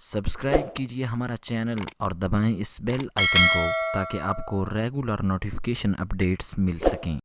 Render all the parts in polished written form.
Subscribe कीजिए हमारा channel और दबाएं इस बेल आइकन को ताकि आपको रेगुलर नोटिफिकेशन अपडेट्स मिल सकें।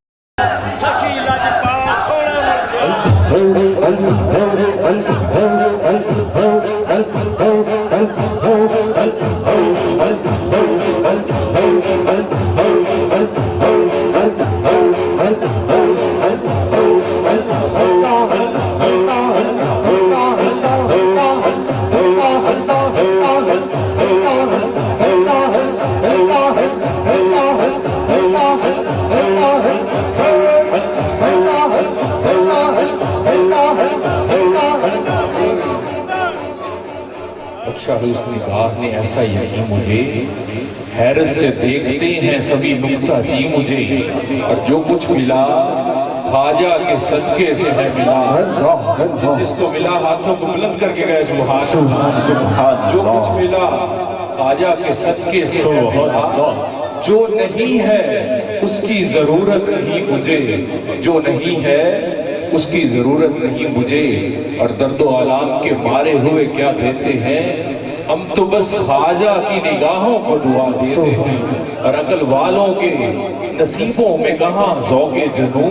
बख्शा है उस निगाह ने ऐसा यकीन मुझे, हैरत से देखते हैं सभी नुक्ता जी मुझे। और जो कुछ मिला ख्वाजा के सदके से है मिला, जिसको मिला हाथों को बुलंद करके गए सुभान। जो कुछ मिला ख्वाजा के सदके से है मिला, जो नहीं है उसकी जरूरत नहीं मुझे, जो नहीं है उसकी जरूरत नहीं मुझे। और दर्दो आलाम के मारे हुए क्या देते हैं, हम तो बस ख्वाजा की निगाहों को दुआ देते हैं। और अकल वालों के नसीबों में कहाँ ज़ौक़े जुनू,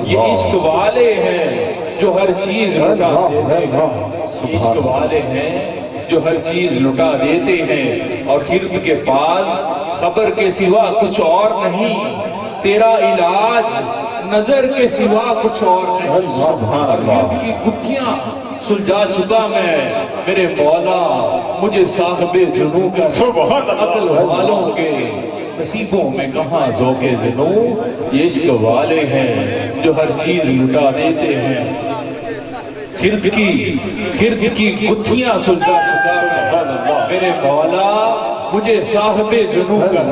ये इश्क वाले हैं जो हर चीज लुटा देते हैं। इश्क वाले हैं जो हर चीज लुटा देते हैं। और खिर्द के पास खबर के सिवा कुछ और नहीं, तेरा इलाज नजर के सिवा कुछ और नहीं। और खिर्द की गुत्थियां सुलझा चुका मैं, मेरे मौला मुझे साहिबे जुनू का। अकल वालों के नसीबों में कहाँ ज़ौक़े जुनू, ये इश्क वाले हैं जो हर चीज लुटा देते हैं। खिर्द की गुत्थियां सुलझा चुका मैं, मेरे मौला मुझे साहिबे जुनू का।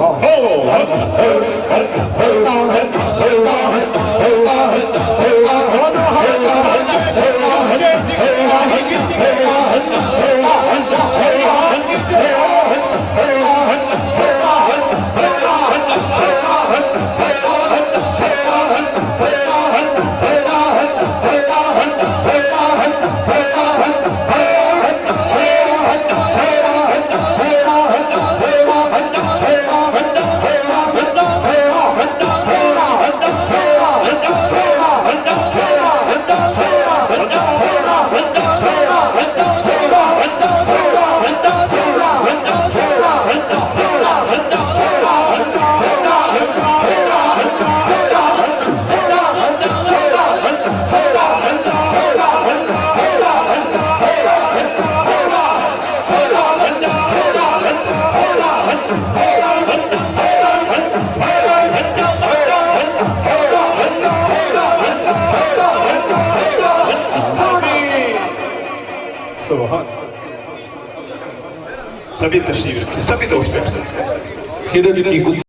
सभी तशरीफ रखें, सभी दोस्त बैठ सकते हैं। खिर्द की